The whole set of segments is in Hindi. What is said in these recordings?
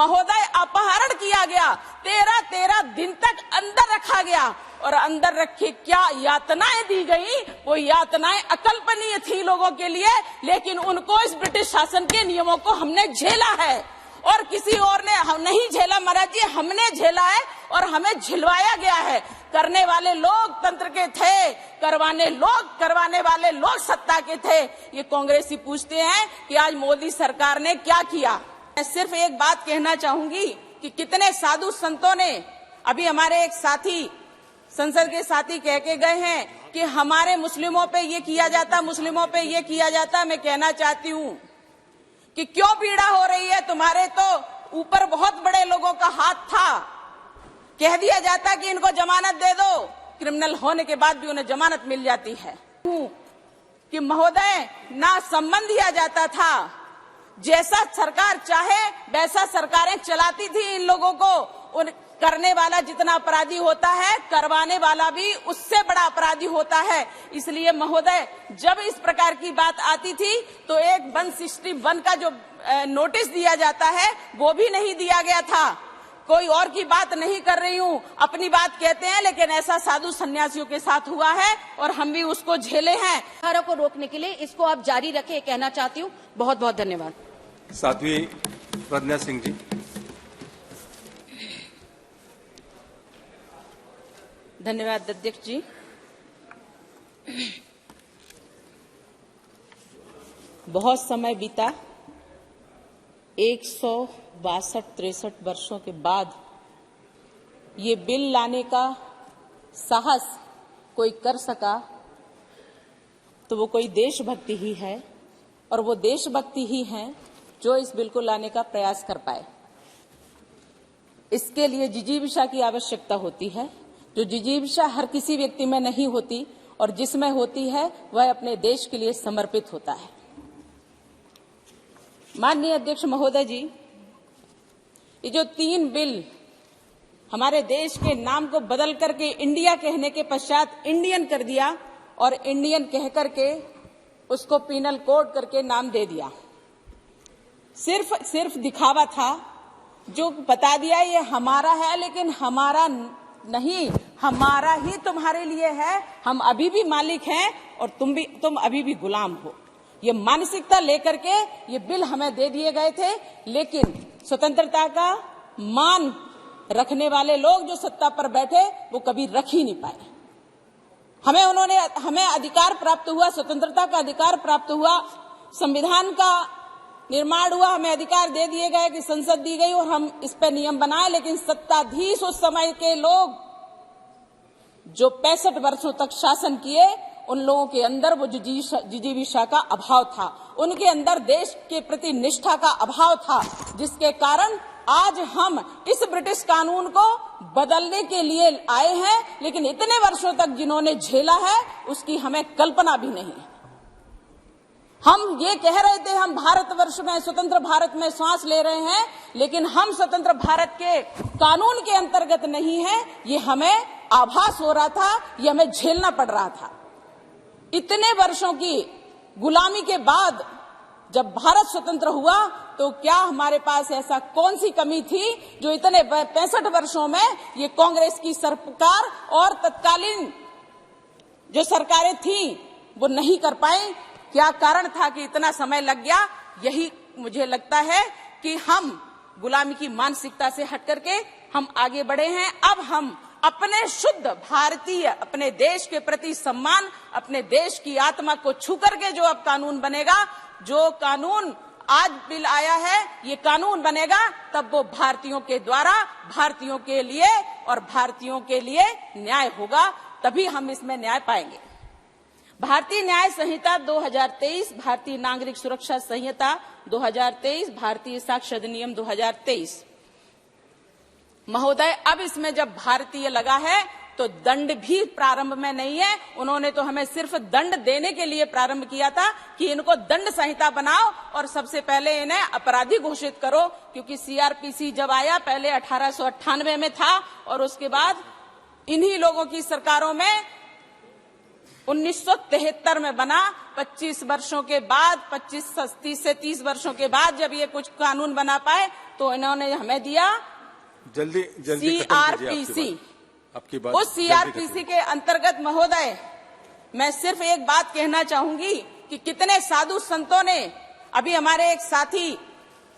महोदय अपहरण किया गया, 13 दिन तक अंदर रखा गया और अंदर रखे क्या यातनाएं दी गई, वो यातनाएं अकल्पनीय थी लोगों के लिए, लेकिन उनको इस ब्रिटिश शासन के नियमों को हमने झेला है और किसी और ने हम नहीं झेला महाराज जी, हमने झेला है और हमें झिलवाया गया है। करने वाले लोग तंत्र के थे, करवाने वाले लोग सत्ता के थे। ये कांग्रेसी पूछते हैं कि आज मोदी सरकार ने क्या किया। मैं सिर्फ एक बात कहना चाहूंगी कि कितने साधु संतों ने, अभी हमारे एक साथी संसद के साथी कह के गए हैं कि हमारे मुस्लिमों पे ये किया जाता, मुस्लिमों पे ये किया जाता। मैं कहना चाहती हूँ कि क्यों पीड़ा हो रही है, तुम्हारे तो ऊपर बहुत बड़े लोगों का हाथ था। कह दिया जाता कि इनको जमानत दे दो, क्रिमिनल होने के बाद भी उन्हें जमानत मिल जाती है। कि महोदय ना सम्मान दिया जाता था, जैसा सरकार चाहे वैसा सरकारें चलाती थी इन लोगों को। उन करने वाला जितना अपराधी होता है, करवाने वाला भी उससे बड़ा अपराधी होता है। इसलिए महोदय, जब इस प्रकार की बात आती थी तो एक 161 का जो नोटिस दिया जाता है वो भी नहीं दिया गया था। कोई और की बात नहीं कर रही हूँ, अपनी बात कहते हैं, लेकिन ऐसा साधु सन्यासियों के साथ हुआ है और हम भी उसको झेले हैं। हत्यारों को रोकने के लिए इसको आप जारी रखें, कहना चाहती हूँ। बहुत बहुत धन्यवाद। साध्वी प्रज्ञा सिंह जी। धन्यवाद अध्यक्ष जी। बहुत समय बीता, 162-63 वर्षों के बाद ये बिल लाने का साहस कोई कर सका तो वो कोई देशभक्ति ही है, और वो देशभक्ति ही है जो इस बिल को लाने का प्रयास कर पाए। इसके लिए जिजीविषा की आवश्यकता होती है, जो जिजीविषा हर किसी व्यक्ति में नहीं होती, और जिसमें होती है वह अपने देश के लिए समर्पित होता है। माननीय अध्यक्ष महोदय जी, ये जो 3 बिल हमारे देश के नाम को बदल करके इंडिया कहने के पश्चात इंडियन कर दिया और इंडियन कह करके उसको पीनल कोड करके नाम दे दिया, सिर्फ दिखावा था। जो बता दिया ये हमारा है, लेकिन हमारा नहीं, हमारा ही तुम्हारे लिए है। हम अभी भी मालिक हैं और तुम अभी भी गुलाम हो। ये मानसिकता लेकर के ये बिल हमें दे दिए गए थे, लेकिन स्वतंत्रता का मान रखने वाले लोग जो सत्ता पर बैठे वो कभी रख ही नहीं पाए। हमें अधिकार प्राप्त हुआ, स्वतंत्रता का अधिकार प्राप्त हुआ, संविधान का निर्माण हुआ, हमें अधिकार दे दिए गए कि संसद दी गई और हम इस पे नियम बनाए, लेकिन सत्ताधीश उस समय के लोग जो 65 वर्षों तक शासन किए, उन लोगों के अंदर वो जिजीविषा का अभाव था, उनके अंदर देश के प्रति निष्ठा का अभाव था, जिसके कारण आज हम इस ब्रिटिश कानून को बदलने के लिए आए हैं। लेकिन इतने वर्षों तक जिन्होंने झेला है उसकी हमें कल्पना भी नहीं। हम ये कह रहे थे हम भारतवर्ष में, स्वतंत्र भारत में सांस ले रहे हैं, लेकिन हम स्वतंत्र भारत के कानून के अंतर्गत नहीं है, ये हमें आभास हो रहा था, ये हमें झेलना पड़ रहा था। इतने वर्षों की गुलामी के बाद जब भारत स्वतंत्र हुआ तो क्या हमारे पास ऐसा कौन सी कमी थी जो इतने 65 वर्षों में ये कांग्रेस की सरकार और तत्कालीन जो सरकारें थी वो नहीं कर पाई? क्या कारण था कि इतना समय लग गया? यही मुझे लगता है कि हम गुलामी की मानसिकता से हट करके हम आगे बढ़े हैं। अब हम अपने शुद्ध भारतीय, अपने देश के प्रति सम्मान, अपने देश की आत्मा को छू करके जो अब कानून बनेगा, जो कानून आज बिल आया है ये कानून बनेगा, तब वो भारतीयों के द्वारा, भारतीयों के लिए और भारतीयों के लिए न्याय होगा, तभी हम इसमें न्याय पाएंगे। भारतीय न्याय संहिता 2023, भारतीय नागरिक सुरक्षा संहिता 2023, भारतीय साक्ष्य अधिनियम 2023। महोदय, अब इसमें जब भारतीय लगा है तो दंड भी प्रारंभ में नहीं है। उन्होंने तो हमें सिर्फ दंड देने के लिए प्रारंभ किया था कि इनको दंड संहिता बनाओ और सबसे पहले इन्हें अपराधी घोषित करो, क्योंकि सीआरपीसी जब आया पहले 1898 में था और उसके बाद इन्हीं लोगों की सरकारों में 1973 में बना। 25 वर्षों के बाद, 30 से 30 वर्षों के बाद जब ये कुछ कानून बना पाए तो इन्होंने हमें दिया जल्दी सीआरपीसी। आपकी बात उस सीआरपीसी के अंतर्गत महोदय मैं सिर्फ एक बात कहना चाहूंगी कि कितने साधु संतों ने, अभी हमारे एक साथी,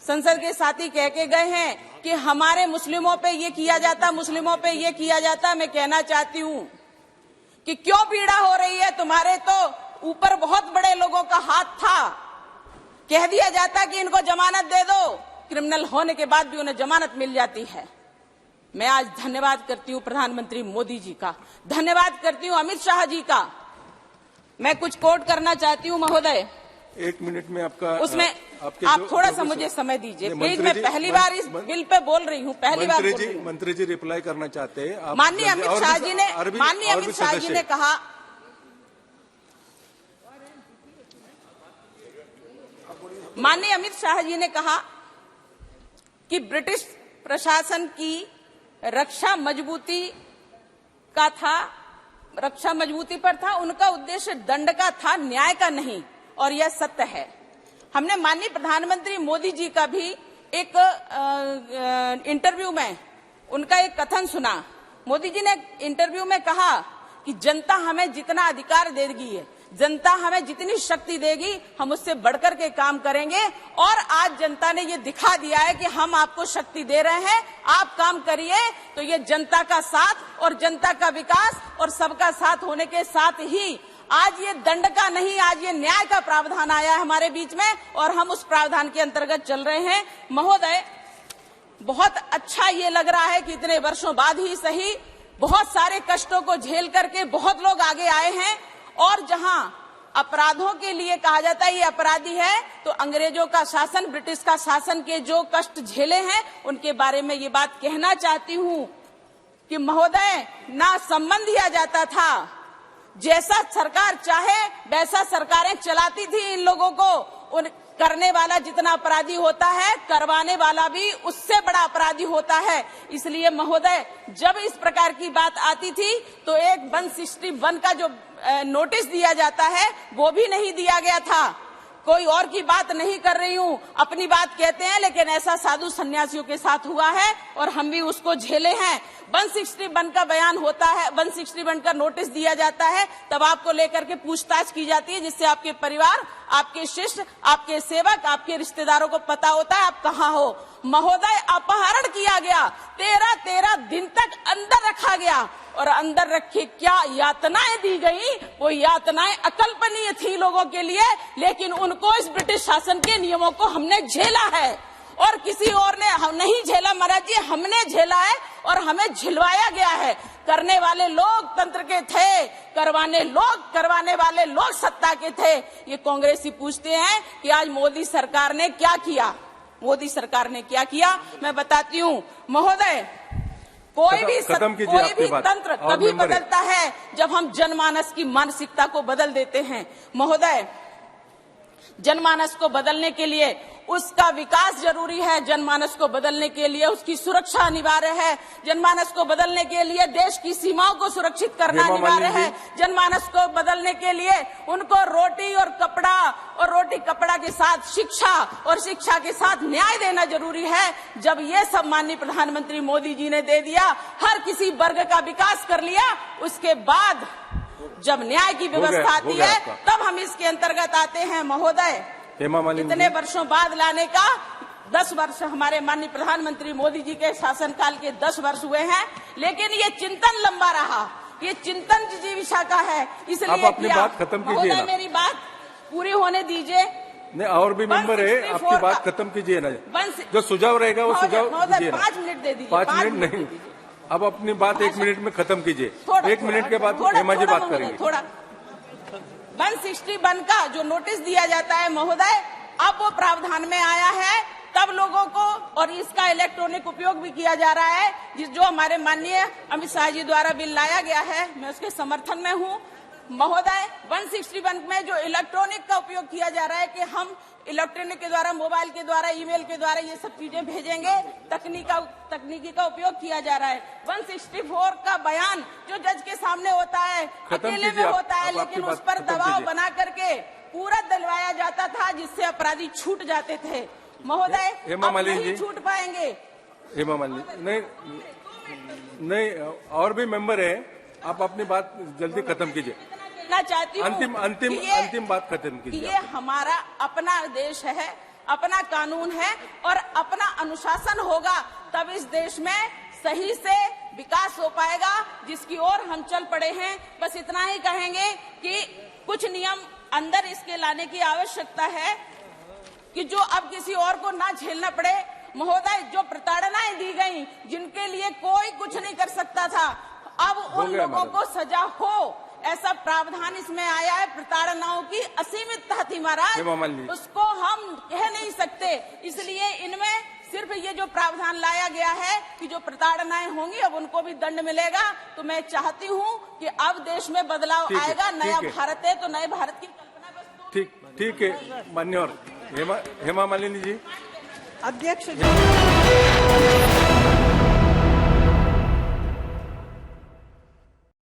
संसद के साथी कह के गए हैं कि हमारे मुस्लिमों पे ये किया जाता, मुस्लिमों पे ये किया जाता। मैं कहना चाहती हूँ कि क्यों पीड़ा हो रही है? तुम्हारे तो ऊपर बहुत बड़े लोगों का हाथ था। कह दिया जाता कि इनको जमानत दे दो, क्रिमिनल होने के बाद भी उन्हें जमानत मिल जाती है। मैं आज धन्यवाद करती हूँ प्रधानमंत्री मोदी जी का, धन्यवाद करती हूँ अमित शाह जी का। मैं कुछ कोट करना चाहती हूँ महोदय। 1 मिनट में आपका उसमें आप थोड़ा सा मुझे समय दीजिए प्लीज। मैं पहली बार इस बिल पे बोल रही हूँ, पहली बार बोल रही हूँ। मंत्री जी रिप्लाई करना चाहते हैं। माननीय अमित शाह जी ने, माननीय अमित शाह जी ने कहा, माननीय अमित शाह जी ने कहा कि ब्रिटिश प्रशासन की रक्षा मजबूती का था, रक्षा मजबूती पर था। उनका उद्देश्य दंड का था, न्याय का नहीं, और यह सत्य है। हमने माननीय प्रधानमंत्री मोदी जी का भी एक इंटरव्यू में उनका एक कथन सुना। मोदी जी ने इंटरव्यू में कहा कि जनता हमें जितना अधिकार देगी, जनता हमें जितनी शक्ति देगी, हम उससे बढ़कर के काम करेंगे। और आज जनता ने ये दिखा दिया है कि हम आपको शक्ति दे रहे हैं, आप काम करिए। तो ये जनता का साथ और जनता का विकास और सबका साथ होने के साथ ही आज ये दंड का नहीं, आज ये न्याय का प्रावधान आया है हमारे बीच में, और हम उस प्रावधान के अंतर्गत चल रहे हैं। महोदय, बहुत अच्छा ये लग रहा है कि इतने वर्षों बाद ही सही, बहुत सारे कष्टों को झेल करके बहुत लोग आगे आए हैं। और जहां अपराधों के लिए कहा जाता है ये अपराधी है, तो अंग्रेजों का शासन, ब्रिटिश का शासन के जो कष्ट झेले हैं उनके बारे में ये बात कहना चाहती हूं कि महोदय, ना सम्मान दिया जाता था, जैसा सरकार चाहे वैसा सरकारें चलाती थी इन लोगों को। उन करने वाला जितना अपराधी होता है, करवाने वाला भी उससे बड़ा अपराधी होता है। इसलिए महोदय, जब इस प्रकार की बात आती थी तो एक 161 का जो नोटिस दिया जाता है वो भी नहीं दिया गया था। कोई और की बात नहीं कर रही हूँ, अपनी बात कहते हैं, लेकिन ऐसा साधु सन्यासियों के साथ हुआ है और हम भी उसको झेले हैं। 161 का बयान होता है, 161 का नोटिस दिया जाता है, तब आपको लेकर के पूछताछ की जाती है, जिससे आपके परिवार, आपके शिष्य, आपके सेवक, आपके रिश्तेदारों को पता होता है आप कहाँ हो। महोदय, अपहरण किया गया, 13 दिन तक अंदर रखा गया, और अंदर रखे क्या यातनाएं दी गई, वो यातनाएं अकल्पनीय थी लोगों के लिए, लेकिन उनको इस ब्रिटिश शासन के नियमों को हमने झेला है और किसी और ने हम नहीं झेला। महाराज जी, हमने झेला है और हमें झिलवाया गया है। करने वाले लोग तंत्र के थे, करवाने वाले लोग सत्ता के थे। ये कांग्रेसी पूछते हैं कि आज मोदी सरकार ने क्या किया, मोदी सरकार ने क्या किया। मैं बताती हूँ महोदय, कोई भी तंत्र तभी बदलता है जब हम जनमानस की मानसिकता को बदल देते हैं। महोदय, जनमानस को बदलने के लिए उसका विकास जरूरी है, जनमानस को बदलने के लिए उसकी सुरक्षा अनिवार्य है, जनमानस को बदलने के लिए देश की सीमाओं को सुरक्षित करना अनिवार्य है, जनमानस को बदलने के लिए उनको रोटी और कपड़ा, और रोटी कपड़ा के साथ शिक्षा, और शिक्षा के साथ न्याय देना जरूरी है। जब ये सब माननीय प्रधानमंत्री मोदी जी ने दे दिया, हर किसी वर्ग का विकास कर लिया, उसके बाद जब न्याय की व्यवस्था आती है तब हम इसके अंतर्गत आते हैं। महोदय, इतने वर्षों बाद लाने का 10 वर्ष हमारे माननीय प्रधानमंत्री मोदी जी के शासनकाल के 10 वर्ष हुए हैं, लेकिन ये चिंतन लंबा रहा, ये चिंतन जिजीविषा का है। इसलिए आप अपनी बात खत्म कीजिए ना, मेरी बात पूरी होने दीजिए। नहीं, और भी मेंबर है, आपकी बात खत्म कीजिए ना। जो सुझाव रहेगा वो सुझाव दीजिए। 5 मिनट दे दीजिए। 5 मिनट नहीं, अब अपनी बात 1 मिनट में खत्म कीजिए। 1 मिनट के बाद हेमा जी बात करेंगे। थोड़ा 161 का जो नोटिस दिया जाता है महोदय, अब वो प्रावधान में आया है, तब लोगों को, और इसका इलेक्ट्रॉनिक उपयोग भी किया जा रहा है, जो हमारे माननीय अमित शाह जी द्वारा बिल लाया गया है, मैं उसके समर्थन में हूँ। महोदय, 161 में जो इलेक्ट्रॉनिक का उपयोग किया जा रहा है कि हम इलेक्ट्रॉनिक के द्वारा, मोबाइल के द्वारा, ईमेल के द्वारा ये सब चीजें भेजेंगे। तकनीकी का उपयोग किया जा रहा है। 164 का बयान जो जज के सामने होता है, अकेले में होता है, लेकिन उस पर दबाव बना करके पूरा दिलवाया जाता था, जिससे अपराधी छूट जाते थे। महोदय, अब नहीं छूट पाएंगे। हेमा मालिनी, नहीं, और भी मेंबर है, आप अपनी बात जल्दी खत्म कीजिए। मैं चाहती हूँ अंतिम बात खत्म कीजिए। ये हमारा अपना देश है, अपना कानून है और अपना अनुशासन होगा, तब इस देश में सही से विकास हो पाएगा, जिसकी ओर हम चल पड़े हैं। बस इतना ही कहेंगे कि कुछ नियम अंदर इसके लाने की आवश्यकता है कि जो अब किसी और को ना झेलना पड़े। महोदय, जो प्रताड़नाएं दी गई, जिनके लिए कोई कुछ नहीं कर सकता था, अब उन लोगों को सजा हो, ऐसा प्रावधान इसमें आया है। प्रताड़नाओं की असीमितता थी महाराज, उसको हम कह नहीं सकते। इसलिए इनमें सिर्फ ये जो प्रावधान लाया गया है कि जो प्रताड़नाएं होंगी अब उनको भी दंड मिलेगा। तो मैं चाहती हूँ कि अब देश में बदलाव आएगा। नया भारत है, तो नए भारत की कल्पना बस। ठीक है, मान्यवर हेमा मालिनी जी। अध्यक्ष जी